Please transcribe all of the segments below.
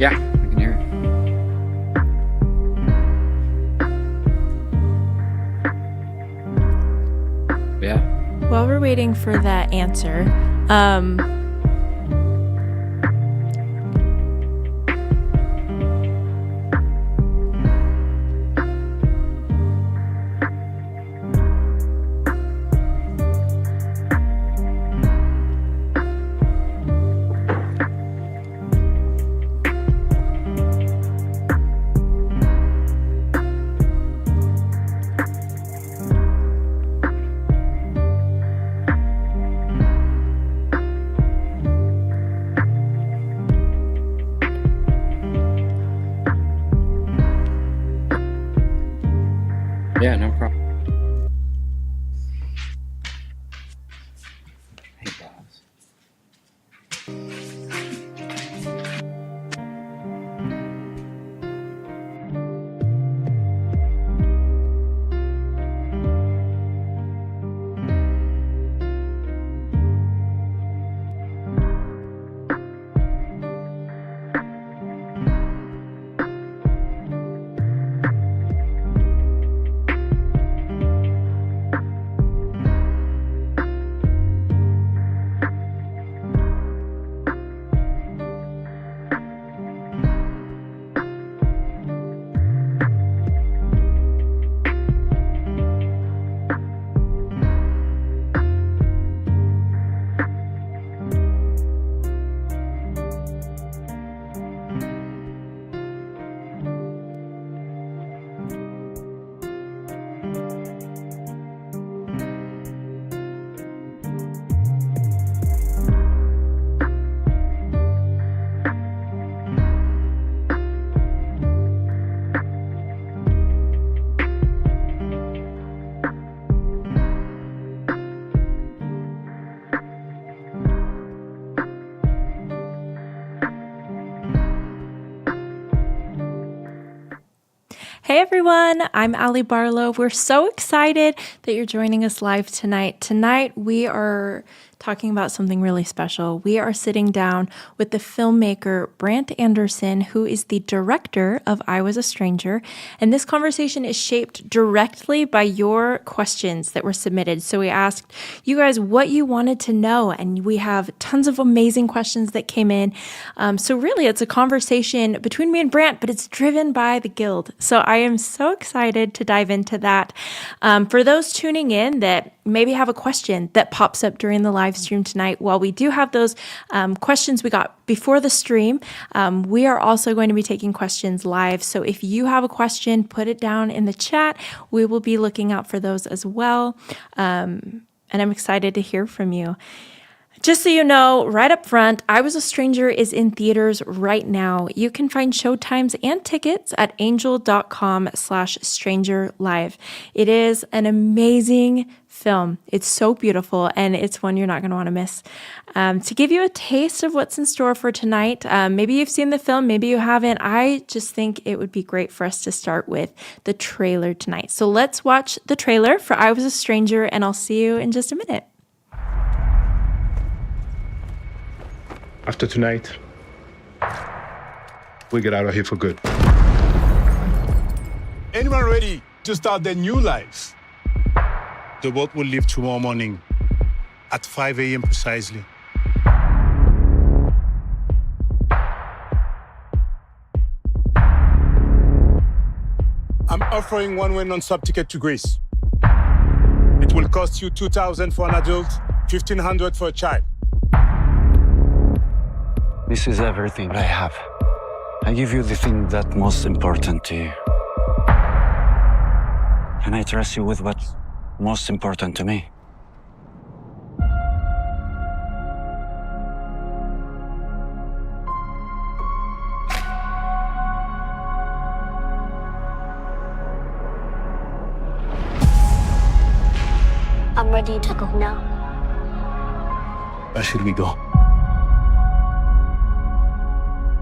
Yeah, I can hear it. Yeah. While we're waiting for that answer, Yeah, no problem. Hey, boss. Hey everyone, I'm Ali Barlow. We're so excited that you're joining us live tonight. Tonight we are talking about something really special. We are sitting down with the filmmaker Brandt Andersen, who is the director of I Was a Stranger. And this conversation is shaped directly by your questions that were submitted. So we asked you guys what you wanted to know, and we have tons of amazing questions that came in. So really, it's a conversation between me and Brandt, but it's driven by the Guild. So I am so excited to dive into that. For those tuning in that maybe have a question that pops up during the live stream tonight, while we do have those questions we got before the stream, we are also going to be taking questions live. So if you have a question, put it down in the chat. We will be looking out for those as well. And I'm excited to hear from you. Just so you know, right up front, I Was a Stranger is in theaters right now. You can find showtimes and tickets at angel.com/strangerlive. It is an amazing film. It's so beautiful, and it's one you're not going to want to miss. To give you a taste of what's in store for tonight, maybe you've seen the film, maybe you haven't. I just think it would be great for us to start with the trailer tonight. So let's watch the trailer for I Was a Stranger, and I'll see you in just a minute. After tonight, we get out of here for good. Anyone ready to start their new lives? The boat will leave tomorrow morning at 5 a.m. precisely. I'm offering one-way non-stop ticket to Greece. It will cost you $2,000 for an adult, $1,500 for a child. This is everything I have. I give you the thing that's most important to you. And I trust you with what's most important to me. I'm ready to go now. Where should we go?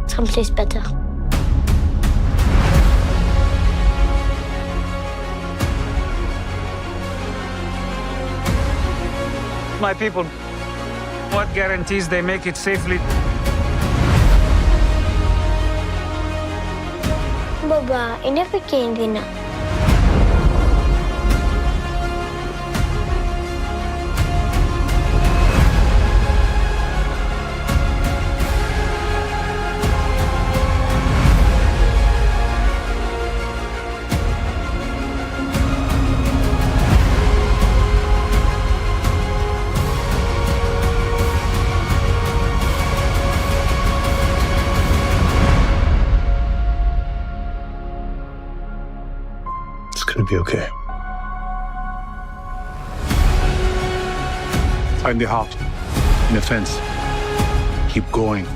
Someplace better. My people, what guarantees they make it safely? ba inapigyan din na? It's gonna be okay. Find the heart in a fence. Keep going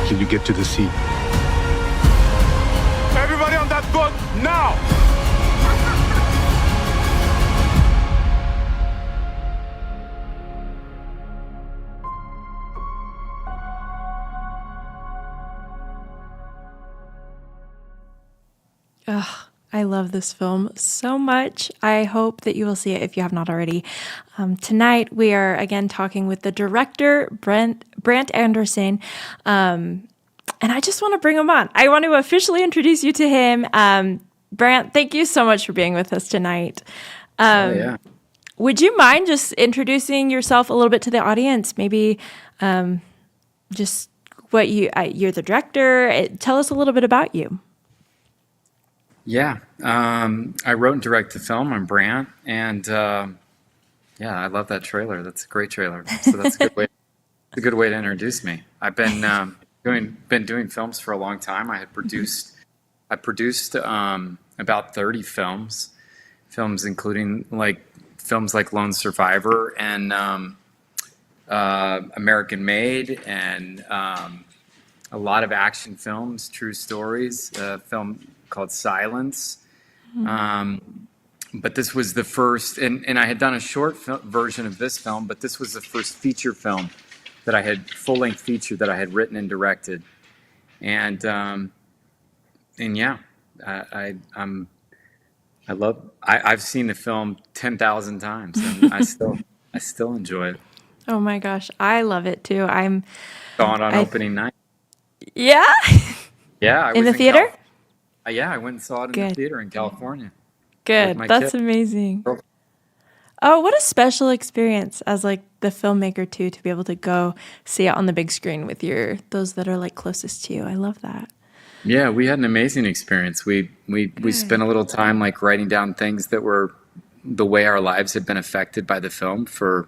till you get to the sea. Everybody on that boat now! I love this film so much. I hope that you will see it if you have not already. Tonight, we are again talking with the director, Brandt Andersen. And I just want to bring him on. I want to officially introduce you to him. Brandt, thank you so much for being with us tonight. Yeah. Would you mind just introducing yourself a little bit to the audience? Maybe just what you're the director. Tell us a little bit about you. Yeah. I wrote and directed the film. I'm Brandt, and yeah, I love that trailer. That's a great trailer. So that's a good way. It's a good way to introduce me. I've been doing films for a long time. I produced about 30 films including films like Lone Survivor and American Made, and a lot of action films, true stories. A film called Silence. But this was the first, and I had done a short version of this film, but this was the first feature film that I had, full-length feature that I had written and directed. And yeah, I've seen the film 10,000 times, and I still enjoy it. Oh my gosh, I love it too. Saw it on opening night. Yeah? Yeah, I In was the theater? Yeah, I went and saw it in the Good. theater in California. Good. my That's kid. amazing. Oh, what a special experience as the filmmaker too, to be able to go see it on the big screen with those that are closest to you. I love that. Yeah, we had an amazing experience. We spent a little time writing down things that were the way our lives had been affected by the film, for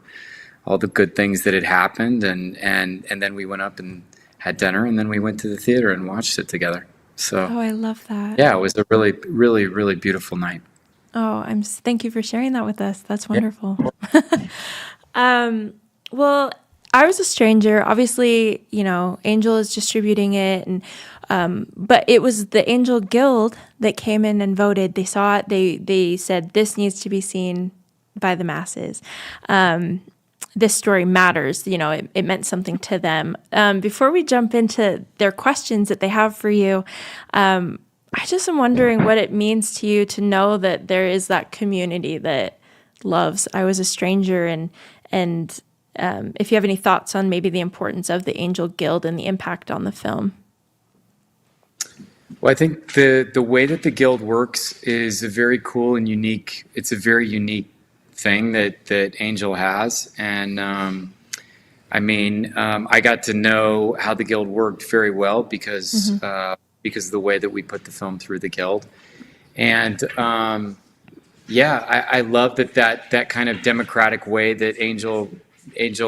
all the good things that had happened, and then we went up and had dinner, and then we went to the theater and watched it together. So Oh, I love that. yeah, it was a really, really, really beautiful night. Oh, thank you for sharing that with us. That's wonderful. Well, I Was a Stranger, obviously, Angel is distributing it, and but it was the Angel Guild that came in and voted. They saw it. They said this needs to be seen by the masses. This story matters. It meant something to them. Before we jump into their questions that they have for you, I just am wondering what it means to you to know that there is that community that loves I Was a Stranger, and if you have any thoughts on maybe the importance of the Angel Guild and the impact on the film. Well, I think the way that the Guild works is a very cool and unique. It's a very unique thing that Angel has, and I got to know how the Guild worked very well because of the way that we put the film through the Guild, and yeah, I love that kind of democratic way that Angel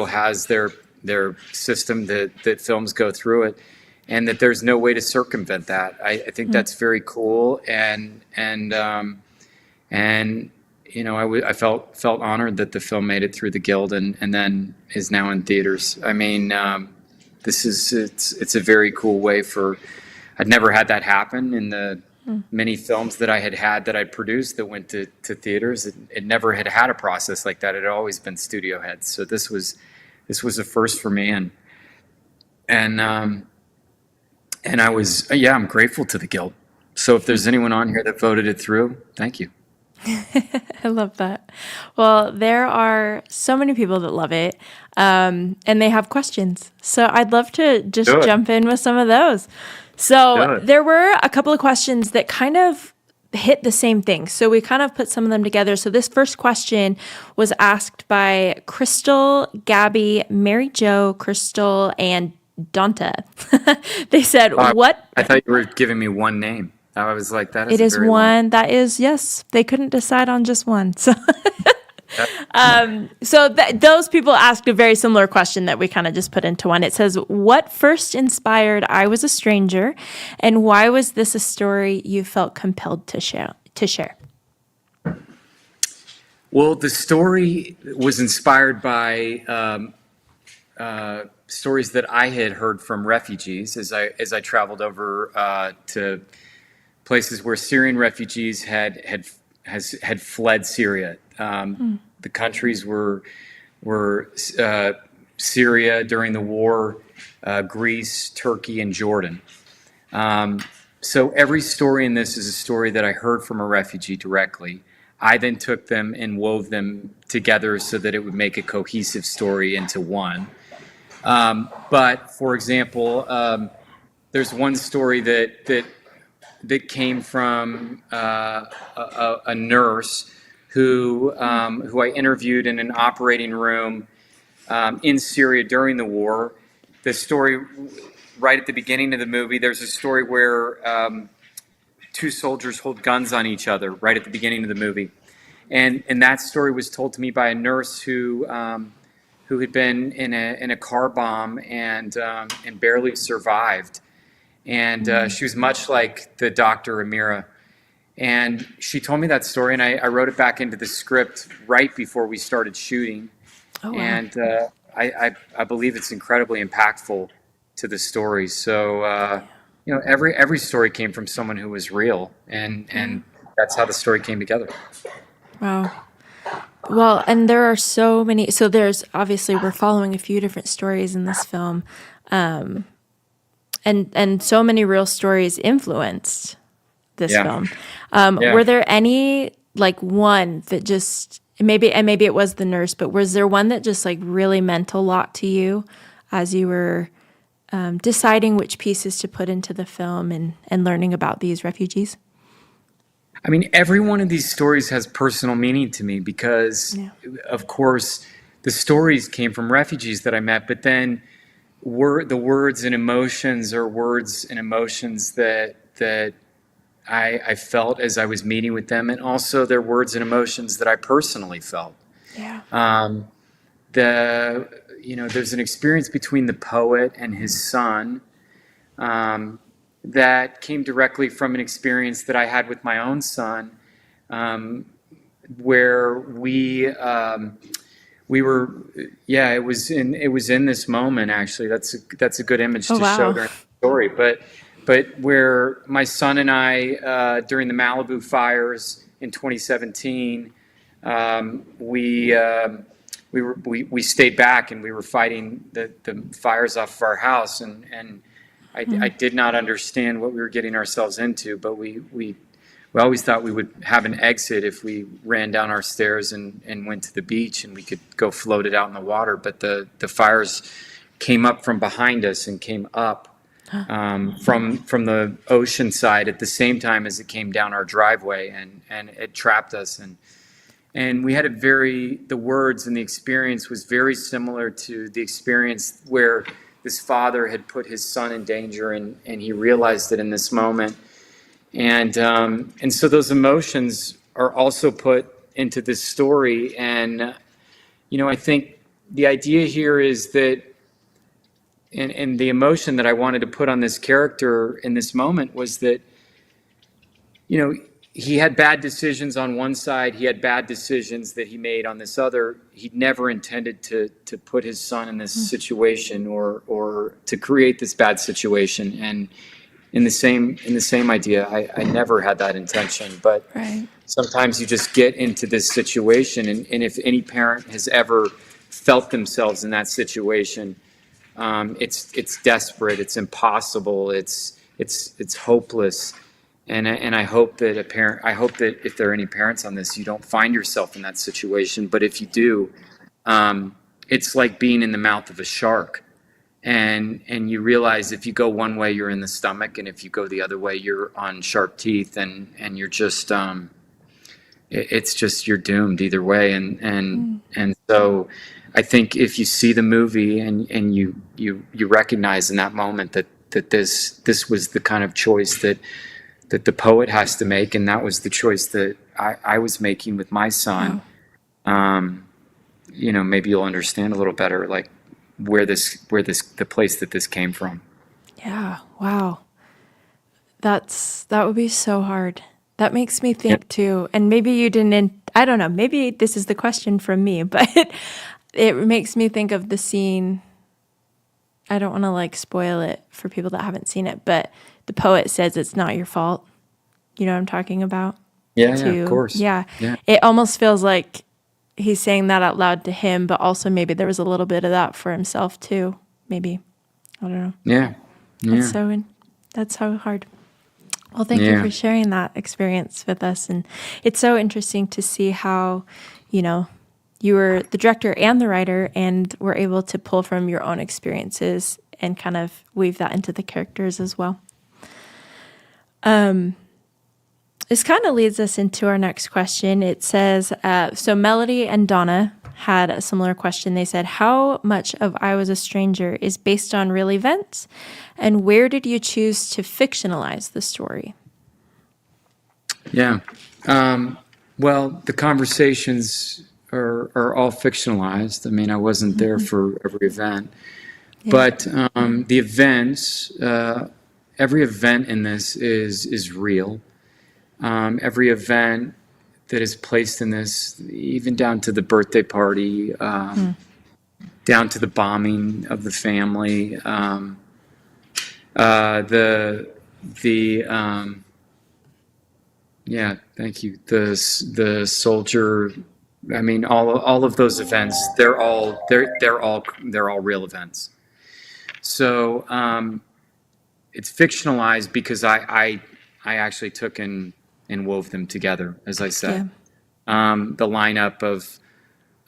has their system that films go through it, and that there's no way to circumvent that. I think that's very cool, and I felt honored that the film made it through the Guild and then is now in theaters. It's a very cool way for. I'd never had that happen in the many films that I had that I produced that went to theaters. It never had a process like that. It had always been studio heads. So this was a first for me, and I'm grateful to the Guild. So if there's anyone on here that voted it through, thank you. I love that. Well, there are so many people that love it, and they have questions. So I'd love to just jump in with some of those. So there were a couple of questions that kind of hit the same thing. So we kind of put some of them together. So this first question was asked by Crystal, Gabby, Mary Jo, Crystal, and Donta. They said, what? I thought you were giving me one name. I was like, that is It is very one long. that is, yes, they couldn't decide on just one. So those people asked a very similar question that we kind of just put into one. It says, what first inspired I Was a Stranger, and why was this a story you felt compelled to share? Well, the story was inspired by stories that I had heard from refugees as I traveled over to places where Syrian refugees had fled Syria. The countries were Syria during the war, Greece, Turkey, and Jordan. So every story in this is a story that I heard from a refugee directly. I then took them and wove them together so that it would make a cohesive story into one. But for example, there's one story that came from a nurse who I interviewed in an operating room in Syria during the war. The story, right at the beginning of the movie, there's a story where two soldiers hold guns on each other right at the beginning of the movie, and that story was told to me by a nurse who had been in a car bomb and barely survived. And she was much like the Dr. Amira. And she told me that story, and I wrote it back into the script right before we started shooting. Oh, wow. And I believe it's incredibly impactful to the story. So, every story came from someone who was real, and that's how the story came together. Wow. Well, and there are so many. So there's obviously, we're following a few different stories in this film. And so many real stories influenced this film. Were there any, like, one that just maybe it was the nurse, but was there one that just like really meant a lot to you as you were deciding which pieces to put into the film and learning about these refugees? I mean, every one of these stories has personal meaning to me because, of course, the stories came from refugees that I met, but then the words and emotions are words and emotions that I felt as I was meeting with them, and also they're words and emotions that I personally felt. There's an experience between the poet and his son that came directly from an experience that I had with my own son, where we were, it was in this moment, actually. That's a good image to show during the story. But where my son and I, during the Malibu fires in 2017, we stayed back and we were fighting the fires off of our house, and I did not understand what we were getting ourselves into, but we always thought we would have an exit if we ran down our stairs and went to the beach and we could go float it out in the water. But the fires came up from behind us and came up from the ocean side at the same time as it came down our driveway, and it trapped us. And we had the words and the experience was very similar to the experience where this father had put his son in danger, and he realized it in this moment. And so those emotions are also put into this story. And, I think the idea here is that, and the emotion that I wanted to put on this character in this moment was that, he had bad decisions on one side. He had bad decisions that he made on this other. He never intended to put his son in this situation or to create this bad situation. And in the same idea, I never had that intention. But sometimes you just get into this situation, and if any parent has ever felt themselves in that situation, it's desperate, it's impossible, it's hopeless. And I hope that if there are any parents on this, you don't find yourself in that situation. But if you do, it's like being in the mouth of a shark. and you realize if you go one way, you're in the stomach, and if you go the other way, you're on sharp teeth, and you're just it's just you're doomed either way. And so I think if you see the movie and you recognize in that moment that this was the kind of choice that the poet has to make, and that was the choice that I was making with my son. Maybe you'll understand a little better, like the place that this came from. Yeah. Wow. That would be so hard. That makes me think too. And maybe you didn't, I don't know, maybe this is the question from me, but it makes me think of the scene. I don't want to like spoil it for people that haven't seen it, but the poet says it's not your fault. You know what I'm talking about? Yeah, of course. Yeah. It almost feels like he's saying that out loud to him, but also maybe there was a little bit of that for himself too. Maybe. I don't know. Yeah. That's so hard. Well, thank you for sharing that experience with us. And it's so interesting to see how, you were the director and the writer and were able to pull from your own experiences and kind of weave that into the characters as well. This kind of leads us into our next question. It says, so Melody and Donna had a similar question. They said, how much of I Was a Stranger is based on real events? And where did you choose to fictionalize the story? Yeah. Well, the conversations are all fictionalized. I mean, I wasn't there for every event. Yeah. But the events, every event in this is real. Every event that is placed in this, even down to the birthday party, down to the bombing of the family, thank you. The soldier. I mean, all of those events. They're all real events. So it's fictionalized because I actually took and wove them together, as I said. Yeah. The lineup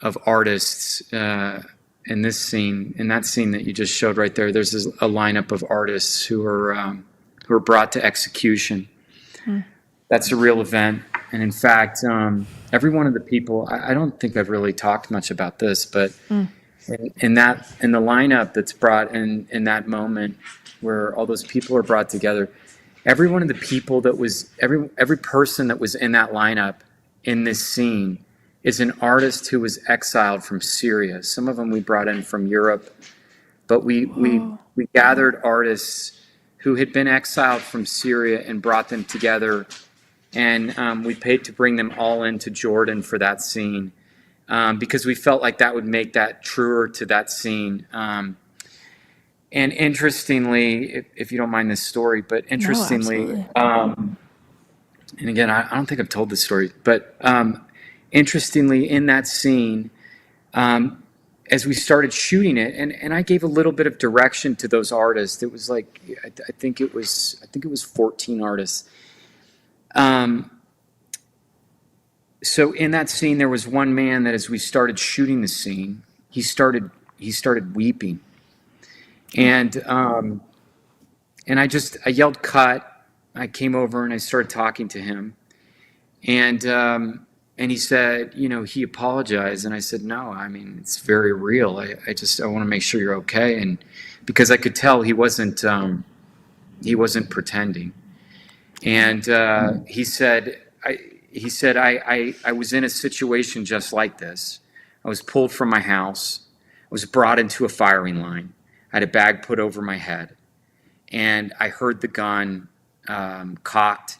of artists in this scene, in that scene that you just showed right there, there's a lineup of artists who are brought to execution. That's a real event. And in fact, every one of the people, I don't think I've really talked much about this, but in the lineup that's brought in that moment where all those people are brought together, every one of the people that was, every person that was in that lineup in this scene is an artist who was exiled from Syria. Some of them we brought in from Europe, but we gathered artists who had been exiled from Syria and brought them together. And we paid to bring them all into Jordan for that scene because we felt like that would make that truer to that scene. And interestingly, if you don't mind this story, but interestingly, and again, I don't think I've told this story, but interestingly, in that scene, as we started shooting it, and I gave a little bit of direction to those artists. It was like I think it was 14 artists. So in that scene, there was one man that, as we started shooting the scene, he started weeping. And I yelled cut. I came over and I started talking to him, and he said, he apologized, and I said, no, I mean, it's very real. I want to make sure you're okay, and because I could tell he wasn't pretending, and he said, I was in a situation just like this. I was pulled from my house. I was brought into a firing line. I had a bag put over my head, and I heard the gun cocked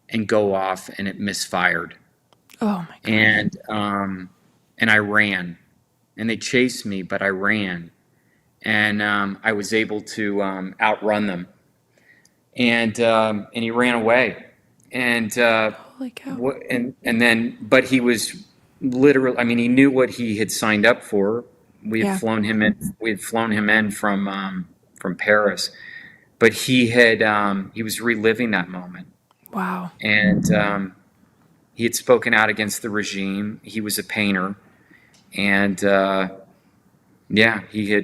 and go off, and it misfired. Oh my God. And I ran, and they chased me, but I ran, and I was able to outrun them, and he ran away, and holy cow. But he was literally, I mean, he knew what he had signed up for. We had flown him in from Paris, but he was reliving that moment. Wow. And he had spoken out against the regime. He was a painter, and Yeah, he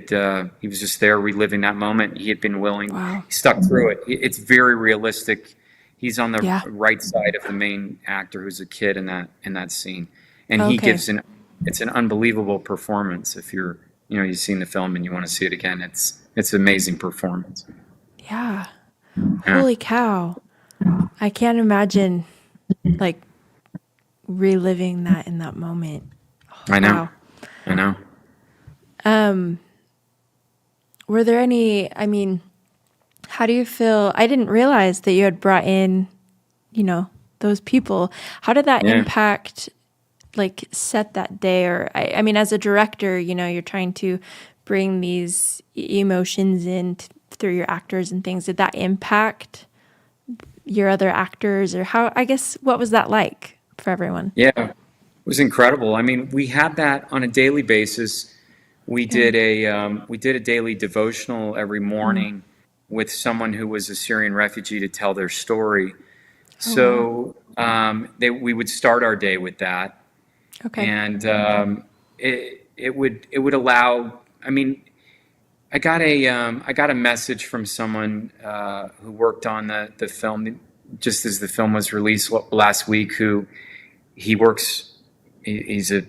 was just there reliving that moment. He had been willing, Wow. he stuck through it. It's very realistic. He's on the Yeah. right side of the main actor who's a kid in that scene. And he Okay. gives it's an unbelievable performance. If you've seen the film and you want to see it again, it's an amazing performance. Yeah. Yeah. Holy cow. I can't imagine like reliving that in that moment. I know. Wow. I know. Were there any, I mean, how do you feel? I didn't realize that you had brought in, those people. How did that Yeah. impact, like, set that day? Or, I mean, as a director, you're trying to bring these emotions in through your actors and things. Did that impact your other actors? Or what was that like for everyone? Yeah, it was incredible. I mean, we had that on a daily basis. We did a daily devotional every morning with someone who was a Syrian refugee to tell their story. So we would start our day with that, Okay. and it would allow. I mean, I got a message from someone who worked on the film just as the film was released last week. Who he works. He's a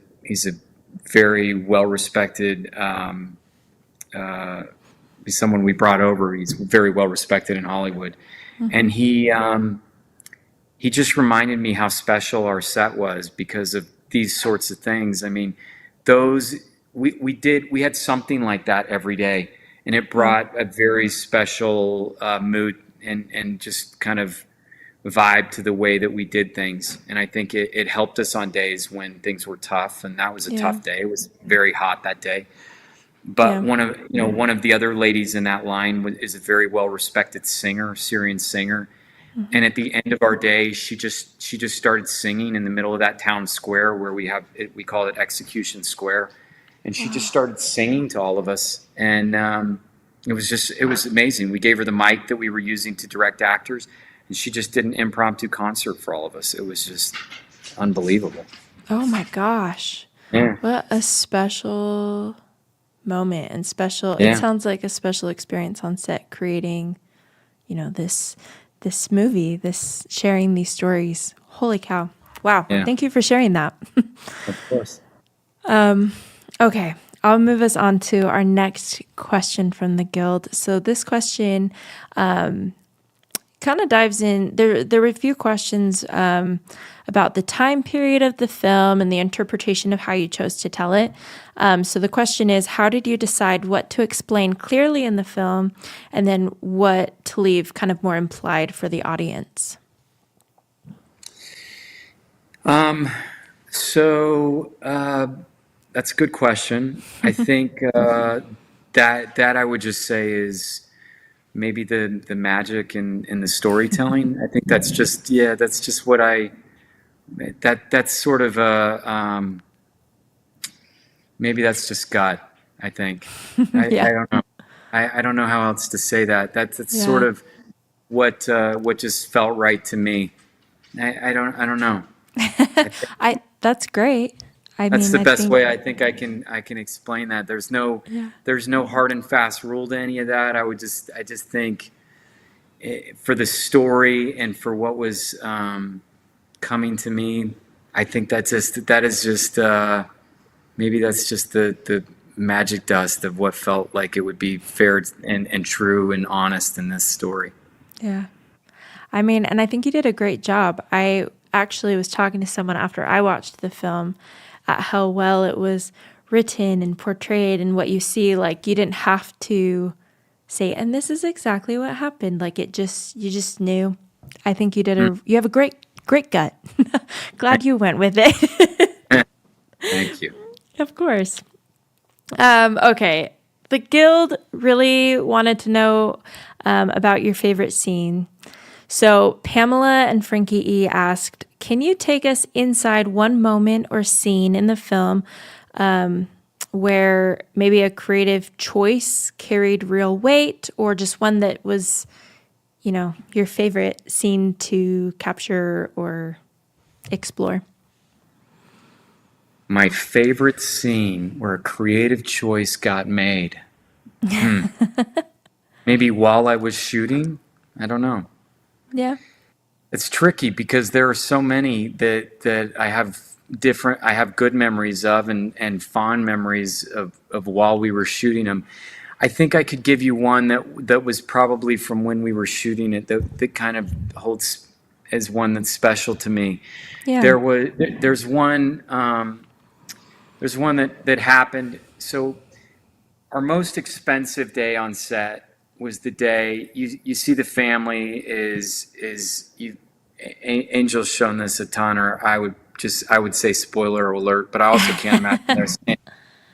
very well respected. Someone we brought over. He's very well respected in Hollywood, and he just reminded me how special our set was because of these sorts of things. I mean, we had something like that every day, and it brought a very special mood and just kind of vibe to the way that we did things. And I think it helped us on days when things were tough, and that was a tough day. It was very hot that day. But one of the other ladies in that line is a very well respected singer, Syrian singer. And at the end of our day, she just started singing in the middle of that town square where we call it Execution Square, and she just started singing to all of us, and it was amazing. We gave her the mic that we were using to direct actors, and she just did an impromptu concert for all of us. It was just unbelievable. Oh my gosh. Yeah. What a special moment and special. Yeah. It sounds like a special experience on set creating, this movie, this sharing these stories. Holy cow. Wow. Yeah. Thank you for sharing that. Of course. Okay. I'll move us on to our next question from the Guild. So this question kind of dives in. There were a few questions about the time period of the film and the interpretation of how you chose to tell it. So the question is, how did you decide what to explain clearly in the film and then what to leave kind of more implied for the audience? That's a good question. I think that I would just say is maybe the magic in the storytelling. I think that's just what that's sort of maybe that's just gut. I think I don't know. I don't know how else to say that. That's sort of what just felt right to me. I don't know. That's great. That's the best way I think I can explain that. There's no hard and fast rule to any of that. I just think for the story and for what was coming to me, I think that is just maybe that's just the magic dust of what felt like it would be fair and true and honest in this story. Yeah. I mean, and I think you did a great job. I actually was talking to someone after I watched the film at how well it was written and portrayed and what you see. Like, you didn't have to say, and this is exactly what happened. Like, you just knew. I think you you have a great gut. Glad you went with it. Thank you. Of course. Okay. The Guild really wanted to know about your favorite scene. So Pamela and Frankie E asked, can you take us inside one moment or scene in the film where maybe a creative choice carried real weight, or just one that was, your favorite scene to capture or explore? My favorite scene where a creative choice got made. Maybe while I was shooting? I don't know. Yeah. It's tricky because there are so many that I have good memories of and fond memories of while we were shooting them. I think I could give you one that was probably from when we were shooting it that kind of holds as one that's special to me. Yeah. There's one that happened. So our most expensive day on set was the day you see the family is you. Angel's shown this a ton, or I would say spoiler alert, but I also can't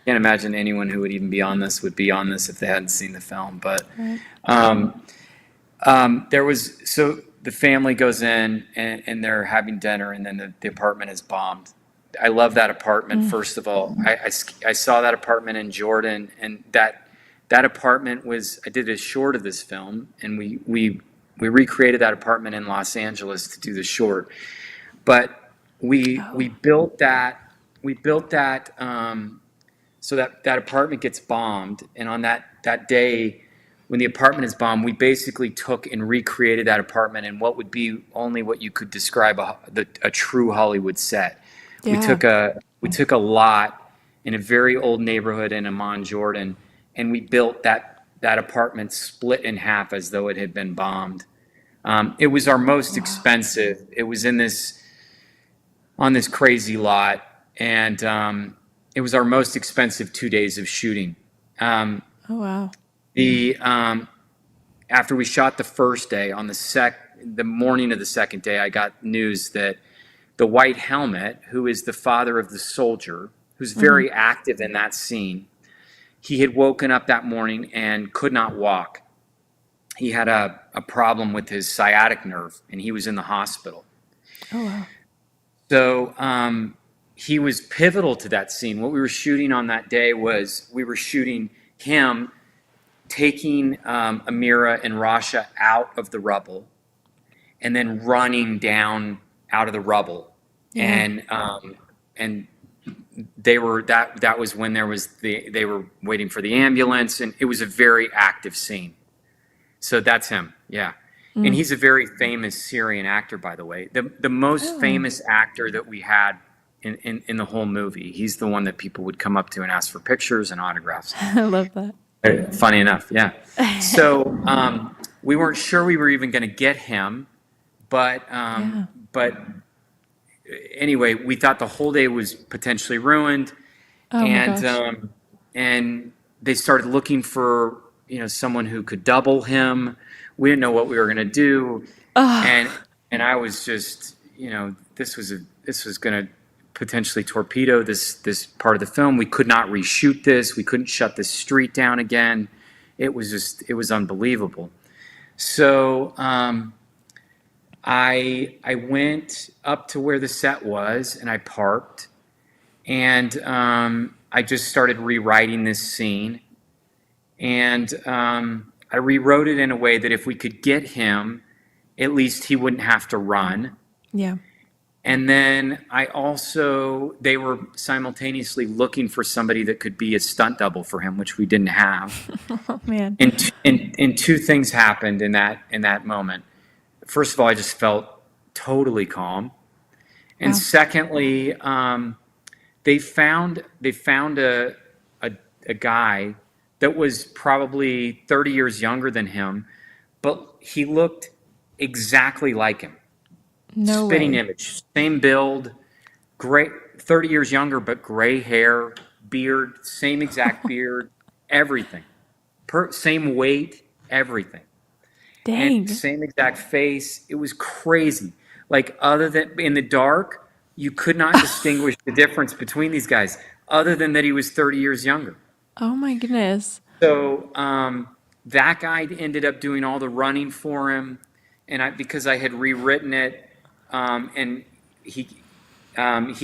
imagine anyone who would even be on this would be on this if they hadn't seen the film. But so the family goes in and they're having dinner, and then the apartment is bombed. I love that apartment. First of all, I saw that apartment in Jordan, and that apartment was, I did a short of this film, and we recreated that apartment in Los Angeles to do the short. But we built that so that apartment gets bombed, and on that day when the apartment is bombed, we basically took and recreated that apartment in what would be only what you could describe a true Hollywood set. Yeah. We took a lot in a very old neighborhood in Amman, Jordan, and we built that apartment split in half as though it had been bombed. It was our most expensive. It was on this crazy lot, and it was our most expensive 2 days of shooting. Oh, wow. After we shot the first day, on the morning of the second day, I got news that the White Helmet, who is the father of the soldier, who's very active in that scene, he had woken up that morning and could not walk. He had a problem with his sciatic nerve, and he was in the hospital. Oh, wow. So he was pivotal to that scene. What we were shooting on that day was we were shooting him taking Amira and Rasha out of the rubble and then running down out of the rubble. Yeah. And they were that was when they were waiting for the ambulance, and it was a very active scene. So that's him. Yeah. And he's a very famous Syrian actor, by the way. The most famous actor that we had in the whole movie. He's the one that people would come up to and ask for pictures and autographs. I love that. Funny enough, yeah. So we weren't sure we were even going to get him, but anyway, we thought the whole day was potentially ruined, and they started looking for someone who could double him. We didn't know what we were going to do, and I was just this was going to potentially torpedo this part of the film. We could not reshoot this. We couldn't shut this street down again. It was unbelievable. So I went up to where the set was, and I parked, and I just started rewriting this scene, and I rewrote it in a way that if we could get him, at least he wouldn't have to run. Yeah. And then they were simultaneously looking for somebody that could be a stunt double for him, which we didn't have. Oh, man. And two things happened in that moment. First of all, I just felt totally calm. And secondly, they found a guy that was probably 30 years younger than him, but he looked exactly like him. No Spitting way. image, same build, gray, 30 years younger, but gray hair, beard, same exact beard, everything. Same weight, everything. Dang. And same exact face. It was crazy. Like, other than in the dark, you could not distinguish the difference between these guys, other than that he was 30 years younger. Oh, my goodness. So that guy ended up doing all the running for him, and because I had rewritten it, and he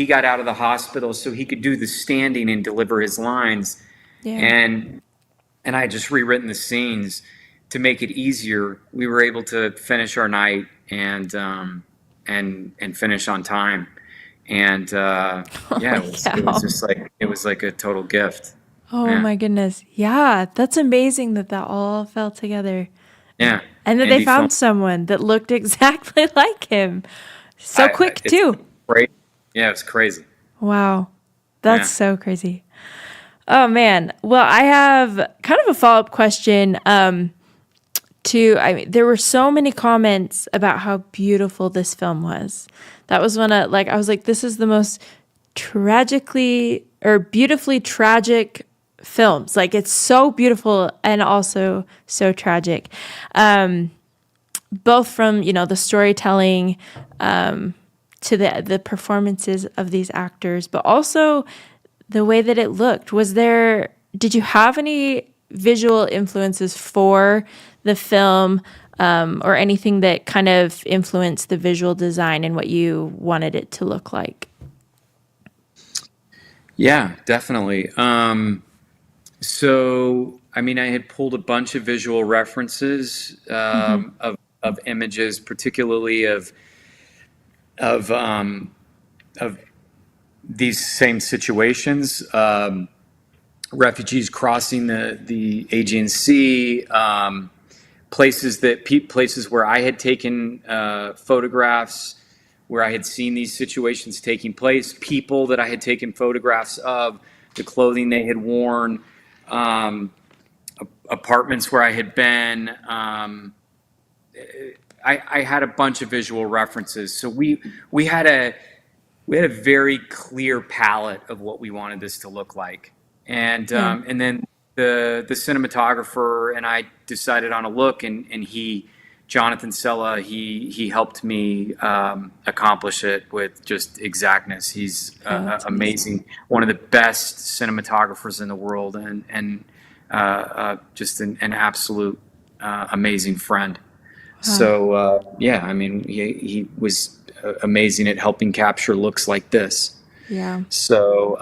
got out of the hospital so he could do the standing and deliver his lines. Yeah. And I had just rewritten the scenes to make it easier. We were able to finish our night and finish on time. And yeah, it was just like it was like a total gift. Oh Yeah. my goodness. Yeah, that's amazing that all fell together. Yeah, And that they Andy found filmed- someone that looked exactly like him. So quick, it's too. Great. Yeah, it was crazy. Wow. That's Yeah. so crazy. Oh, man. Well, I have kind of a follow-up question there were so many comments about how beautiful this film was. That was I was like, this is the most beautifully tragic films. Like, it's so beautiful and also so tragic. Both from, the storytelling, to the performances of these actors, but also the way that it looked. Did you have any visual influences for the film, or anything that kind of influenced the visual design and what you wanted it to look like? Yeah, definitely. So, I mean, I had pulled a bunch of visual references of images, particularly of these same situations. Refugees crossing the Aegean Sea, places where I had taken photographs, where I had seen these situations taking place, people that I had taken photographs of, the clothing they had worn, apartments where I had been. I had a bunch of visual references, so we had a very clear palette of what we wanted this to look like, and then the cinematographer and I decided on a look, and Jonathan Sella, he helped me accomplish it with just exactness. He's amazing, one of the best cinematographers in the world, and just an absolute amazing friend. So yeah, I mean, he was amazing at helping capture looks like this. Yeah. So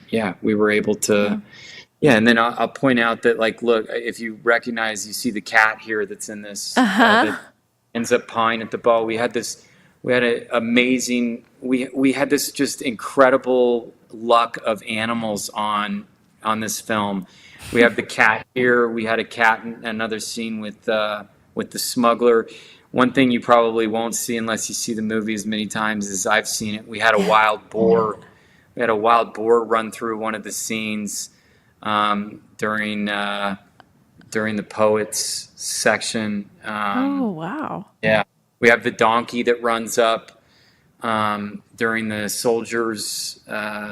yeah, we were able to. Yeah, and then I'll point out that, like, look, if you see the cat here that's in this, that ends up pawing at the ball. We had this just incredible luck of animals on this film. We have the cat here. We had a cat in another scene with the smuggler. One thing you probably won't see unless you see the movie as many times as I've seen it. We had a wild boar. We had a wild boar run through one of the scenes during the poets section. Oh, wow. Yeah, we have the donkey that runs up during the soldiers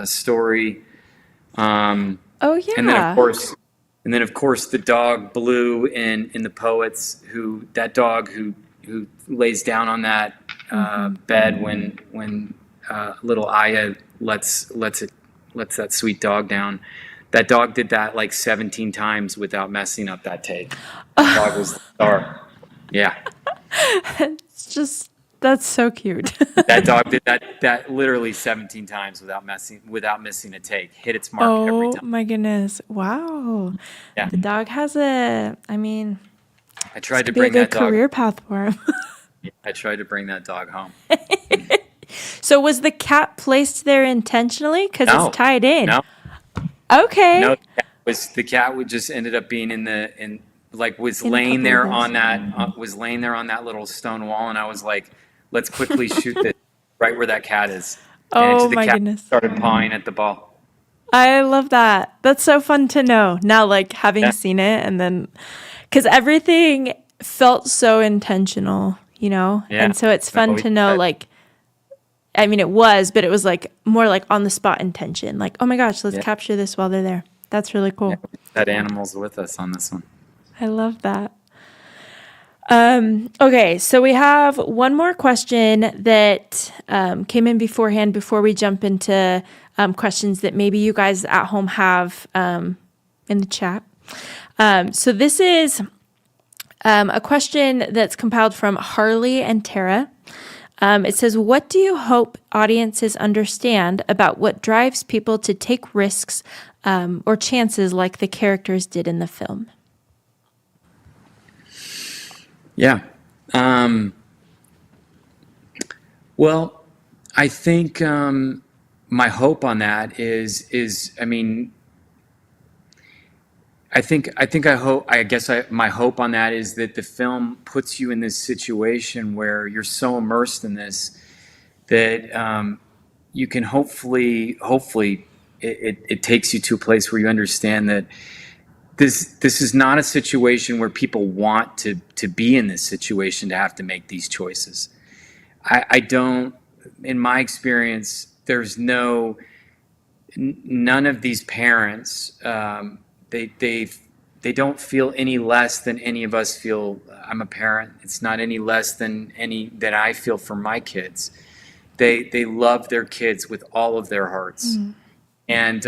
story. Oh, yeah. And then of course the dog Blue in the poets, who lays down on that bed when little Aya lets that sweet dog down. That dog did that like 17 times without messing up that take. That dog was the star. Yeah. That's so cute. That dog did that literally 17 times without missing a take. Hit its mark every time. Oh my goodness. Wow. Yeah. The dog has I tried to be a bring good that dog. career path for him. I tried to bring that dog home. So was the cat placed there intentionally? Because No. it's tied in. No. Okay. No, the cat would just ended up being was laying there on that little stone wall, and I was like, let's quickly shoot this right where that cat is. Oh the my cat goodness. started pawing at the ball. I love that. That's so fun to know now, like having seen it, and then because everything felt so intentional, Yeah. and so it's fun to know, like, I mean, it was like more like on the spot intention, like, oh my gosh, let's capture this while they're there. That's really cool. Yeah, that animal's with us on this one. I love that. Okay, so we have one more question that came in beforehand before we jump into questions that maybe you guys at home have in the chat. So this is a question that's compiled from Harley and Tara. It says, what do you hope audiences understand about what drives people to take risks or chances like the characters did in the film? Well, I think my hope on that is I mean, my hope on that is that the film puts you in this situation where you're so immersed in this that you can hopefully it takes you to a place where you understand that this is not a situation where people want to be in this situation to have to make these choices. I don't, in my experience, there's none of these parents, they don't feel any less than any of us feel. I'm a parent. It's not any less than any that I feel for my kids. They love their kids with all of their hearts, and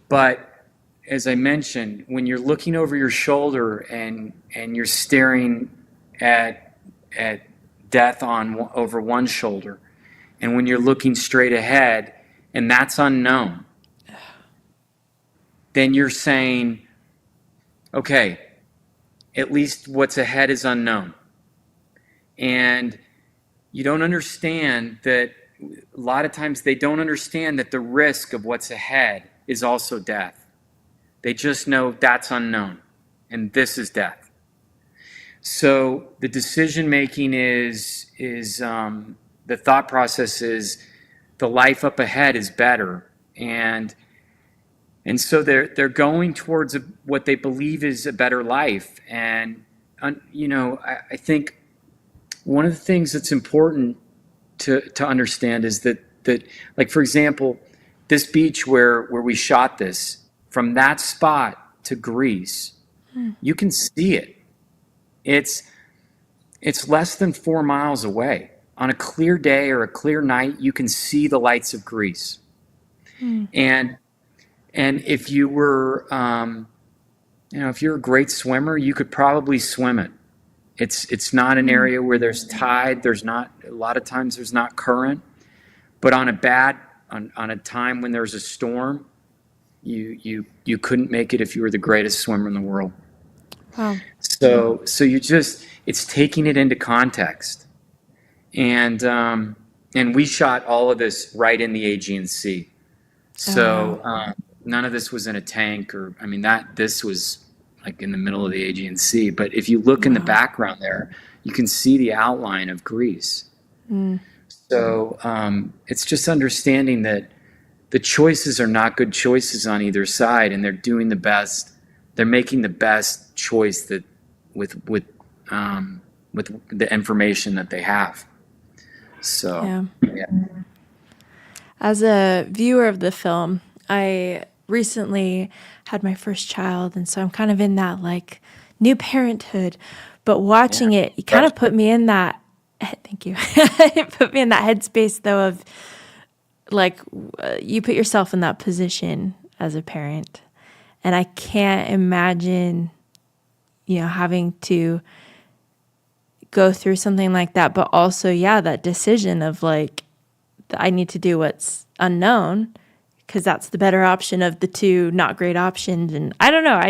but as I mentioned, when you're looking over your shoulder and you're staring at death over one shoulder, and when you're looking straight ahead and that's unknown, then you're saying, okay, at least what's ahead is unknown. And you don't understand that a lot of times they don't understand that the risk of what's ahead is also death. They just know that's unknown and this is death. So the decision making is the thought process is the life up ahead is better, and so they're going towards what they believe is a better life. And I think one of the things that's important to understand is that like, for example, this beach where we shot this, from that spot to Greece, you can see it. It's less than 4 miles away. On a clear day or a clear night, you can see the lights of Greece. And if you were, if you're a great swimmer, you could probably swim it. It's not an area where there's tide. A lot of times there's not current. But on a time when there's a storm, you couldn't make it if you were the greatest swimmer in the world. Wow. So it's taking it into context, and we shot all of this right in the Aegean Sea. So none of this was in a tank, this was like in the middle of the Aegean Sea. But if you look in the background there, you can see the outline of Greece. So it's just understanding that the choices are not good choices on either side, and they're doing the best. They're making the best choice that with the information that they have. So, yeah. As a viewer of the film, I recently had my first child, and so I'm kind of in that like new parenthood. But watching it kind of put me in that. Thank you. It put me in that headspace, though, of like you put yourself in that position as a parent. And I can't imagine, having to go through something like that. But also, that decision of like, I need to do what's unknown because that's the better option of the two not great options. And I don't know.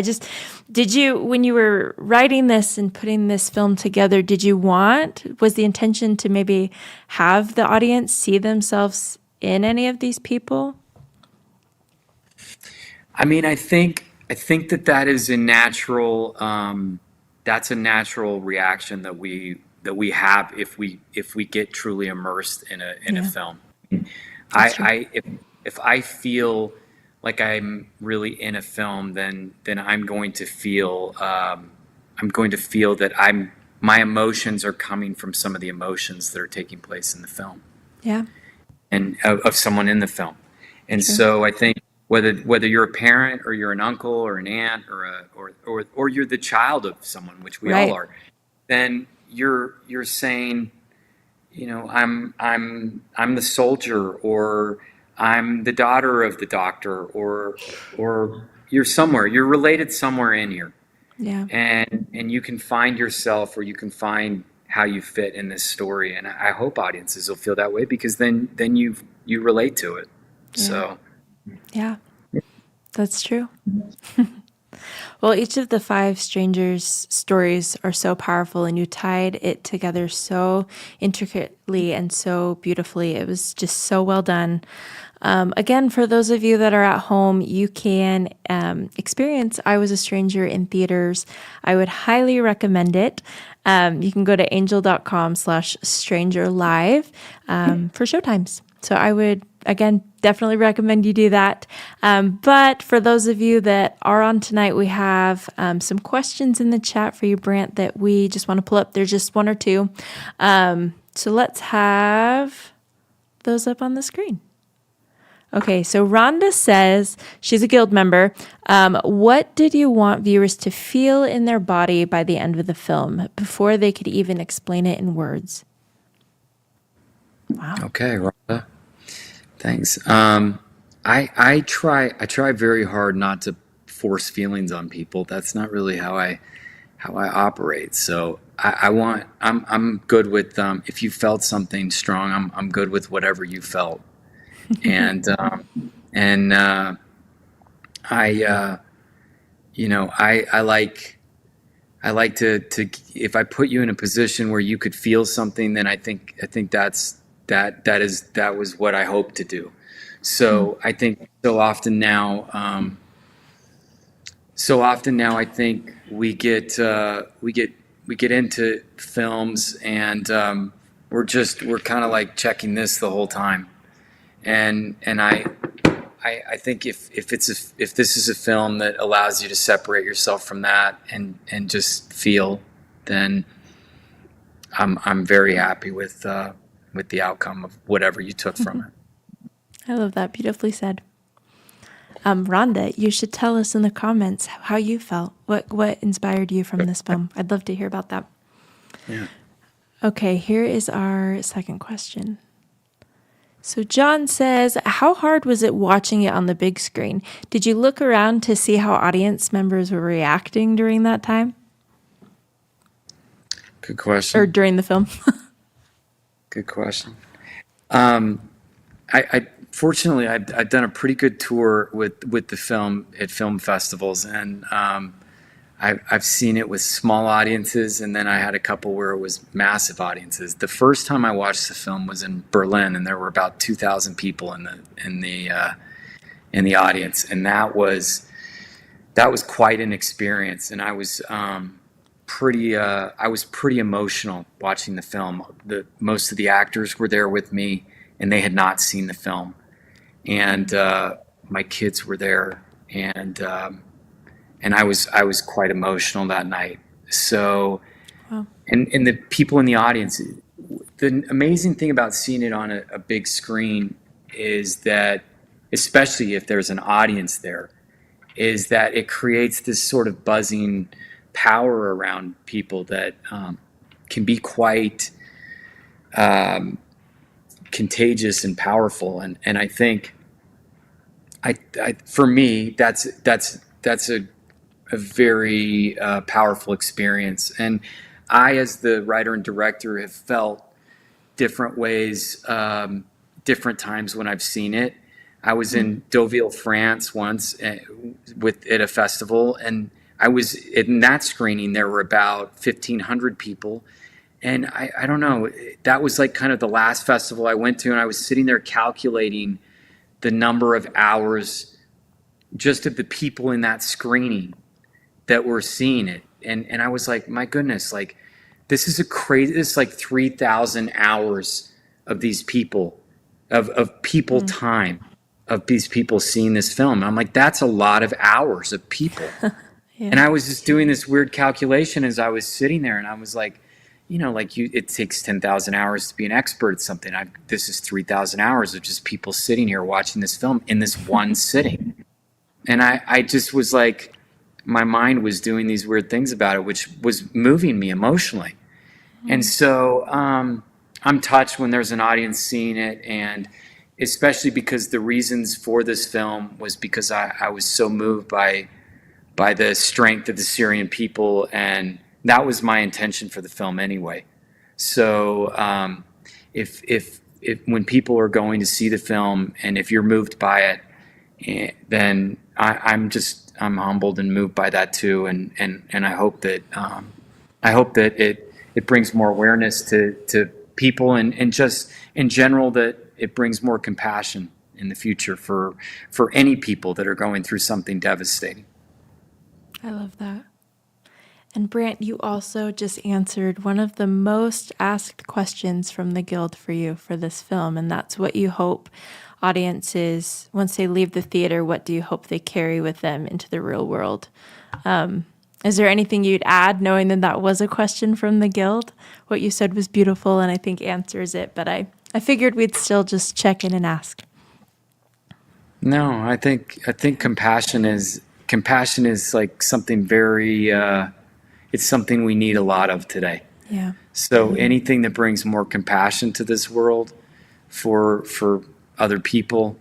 When you were writing this and putting this film together, was the intention to maybe have the audience see themselves in any of these people? I think that is a natural. That's a natural reaction that we have if we get truly immersed in a film. If I feel like I'm really in a film, then I'm going to feel that my emotions are coming from some of the emotions that are taking place in the film. Yeah. And of someone in the film. And so I think whether you're a parent or you're an uncle or an aunt or you're the child of someone, which we all are, then you're saying, I'm the soldier, or I'm the daughter of the doctor, or you're related somewhere in here. Yeah. And you can find yourself, or you can find how you fit in this story. And I hope audiences will feel that way, because then you relate to it. Yeah. So yeah, that's true. Well, each of the five strangers' stories are so powerful, and you tied it together so intricately and so beautifully. It was just so well done. Again, for those of you that are at home, you can experience I Was a Stranger in theaters. I would highly recommend it. You can go to angel.com/stranger live for showtimes. So I would, again, definitely recommend you do that. But for those of you that are on tonight, we have some questions in the chat for you, Brandt, that we just want to pull up. There's just one or two. So let's have those up on the screen. Okay, so Rhonda says, she's a guild member. What did you want viewers to feel in their body by the end of the film before they could even explain it in words? Wow. Okay, Rhonda. Thanks. I try very hard not to force feelings on people. That's not really how I operate. So I'm good with if you felt something strong, I'm good with whatever you felt. I like to if I put you in a position where you could feel something, then I think that was what I hope to do. So I think so often now I think we get into films and we're kind of like checking this the whole time. And I think if this is a film that allows you to separate yourself from that and just feel, then I'm very happy with the outcome of whatever you took from it. I love that. Beautifully said. Rhonda, you should tell us in the comments how you felt. What inspired you from this film? I'd love to hear about that. Yeah. Okay, here is our second question. So John says, how hard was it watching it on the big screen? Did you look around to see how audience members were reacting during that time? Good question. Or during the film? Good question. I fortunately I've done a pretty good tour with the film at film festivals, and I've seen it with small audiences, and then I had a couple where it was massive audiences. The first time I watched the film was in Berlin, and there were about 2,000 people in the audience, and that was quite an experience. And I was pretty emotional watching the film. Most of the actors were there with me, and they had not seen the film, and my kids were there, and I was quite emotional that night. So, wow. And the people in the audience, the amazing thing about seeing it on a big screen is that, especially if there's an audience there, is that it creates this sort of buzzing power around people that can be quite contagious and powerful. And I think for me, that's a very powerful experience. And I, as the writer and director, have felt different ways, different times when I've seen it. I was in Deauville, France once at a festival, and I was in that screening. There were about 1,500 people. And I don't know, that was like kind of the last festival I went to, and I was sitting there calculating the number of hours just of the people in that screening that were seeing it. And I was like, my goodness, like this is like 3,000 hours of these people, of people time, of these people seeing this film. And I'm like, that's a lot of hours of people. Yeah. And I was just doing this weird calculation as I was sitting there, and I was like, it takes 10,000 hours to be an expert at something. This is 3,000 hours of just people sitting here watching this film in this one sitting. And I just was like, my mind was doing these weird things about it, which was moving me emotionally. And so I'm touched when there's an audience seeing it, and especially because the reasons for this film was because I was so moved by the strength of the Syrian people, and that was my intention for the film anyway. So if when people are going to see the film, and if you're moved by it, then I'm just I'm humbled and moved by that too, and I hope that it brings more awareness to people, and just in general that it brings more compassion in the future for any people that are going through something devastating. I love that. And Brandt, you also just answered one of the most asked questions from the Guild for you for this film, and that's what you hope audiences, once they leave the theater, what do you hope they carry with them into the real world? Is there anything you'd add, knowing that that was a question from the Guild? What you said was beautiful, and I think answers it, but I figured we'd still just check in and ask. No, I think compassion is like something very. It's something we need a lot of today. Yeah. So anything that brings more compassion to this world for other people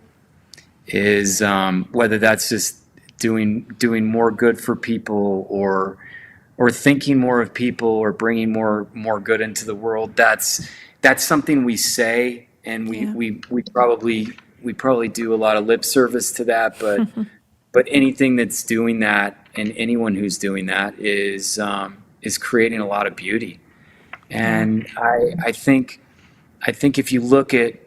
is whether that's just doing more good for people or thinking more of people or bringing more good into the world. That's something we say, and we probably do a lot of lip service to that, but anything that's doing that, and anyone who's doing that is creating a lot of beauty. And I think if you look at,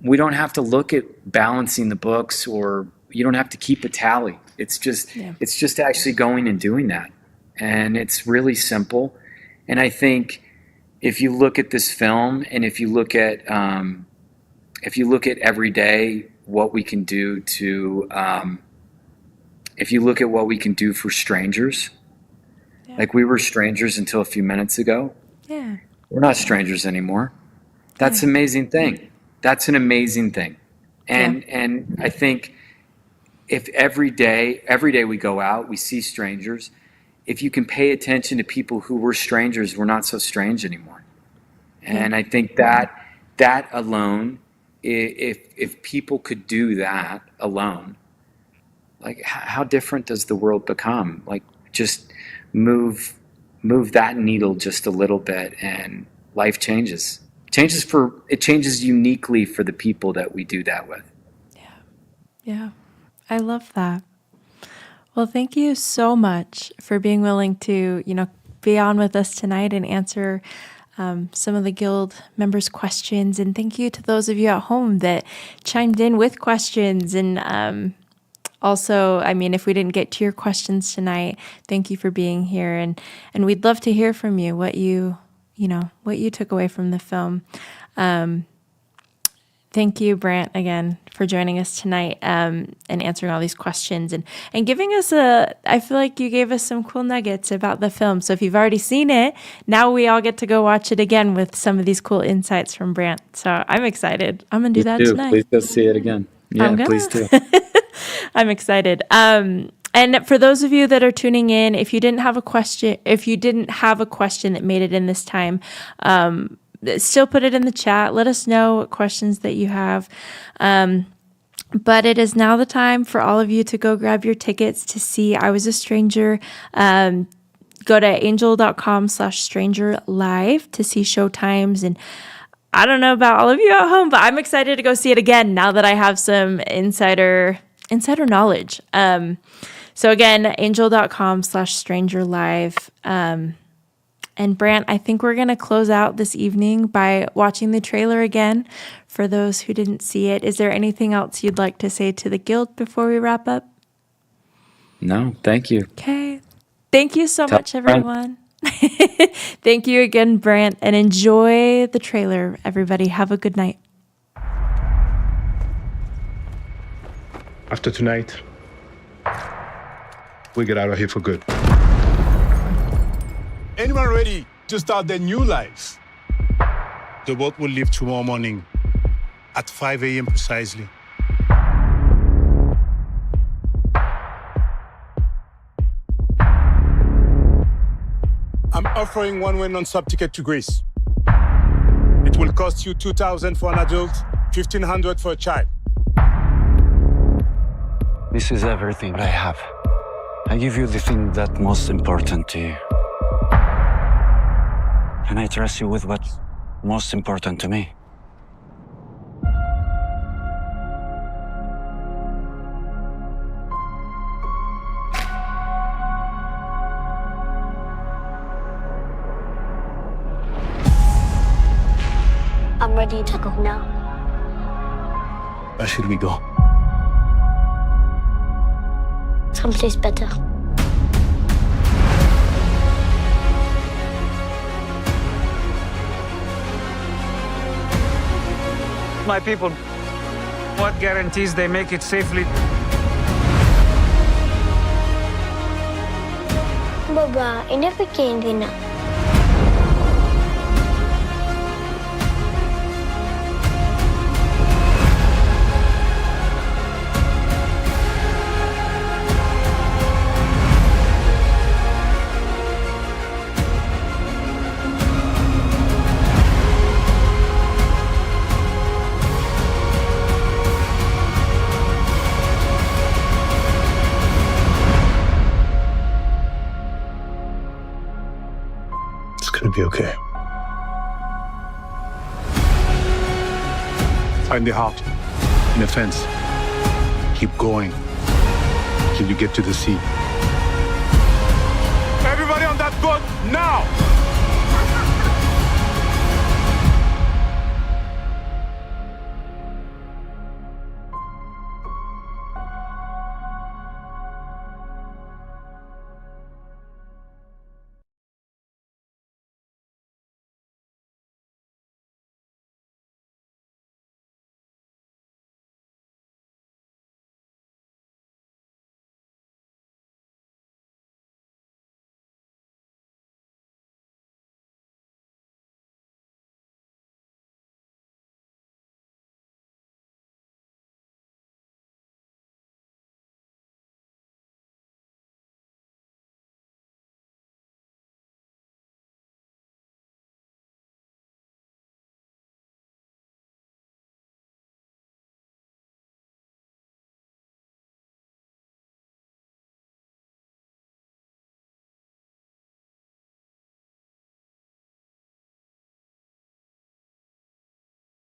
we don't have to look at balancing the books, or you don't have to keep a tally. It's just actually going and doing that. And it's really simple. And I think if you look at this film, and if you look at every day what we can do to if you look at what we can do for strangers, like we were strangers until a few minutes ago. Yeah. We're not strangers anymore. That's an amazing thing. That's an amazing thing. And I think if every day we go out, we see strangers, if you can pay attention to people who were strangers, we're not so strange anymore. And I think that alone, if people could do that alone, like how different does the world become? Like just move that needle just a little bit, and life changes. It changes uniquely for the people that we do that with. Yeah. I love that. Well, thank you so much for being willing to, be on with us tonight and answer some of the Guild members' questions. And thank you to those of you at home that chimed in with questions. And also, if we didn't get to your questions tonight, thank you for being here. And we'd love to hear from you, what you took away from the film. Thank you, Brandt, again, for joining us tonight and answering all these questions and giving us I feel like you gave us some cool nuggets about the film. So if you've already seen it, now we all get to go watch it again with some of these cool insights from Brandt. So I'm excited. I'm going to do that tonight. Please go see it again. Yeah, please do. I'm excited. And for those of you that are tuning in, if you didn't have a question that made it in this time, still put it in the chat. Let us know what questions that you have. But it is now the time for all of you to go grab your tickets to see I Was a Stranger. Go to angel.com/stranger live to see showtimes. And I don't know about all of you at home, but I'm excited to go see it again now that I have some insider knowledge. So again, angel.com/stranger live. And Brandt, I think we're going to close out this evening by watching the trailer again for those who didn't see it. Is there anything else you'd like to say to the Guild before we wrap up? No, thank you. Okay. Thank you so much, everyone. Thank you again, Brandt, and enjoy the trailer, everybody. Have a good night. After tonight, we get out of here for good. Anyone ready to start their new lives? The boat will leave tomorrow morning at 5 a.m. precisely. I'm offering one-way non-stop ticket to Greece. It will cost you $2,000 for an adult, $1,500 for a child. This is everything I have. I give you the thing that's most important to you. And I trust you with what's most important to me. I'm ready to go now. Where should we go? Someplace better. My people, what guarantees they make it safely? Baba, ini bikin din na. It's gonna be okay. Find the heart in a fence. Keep going till you get to the sea. Everybody on that boat now!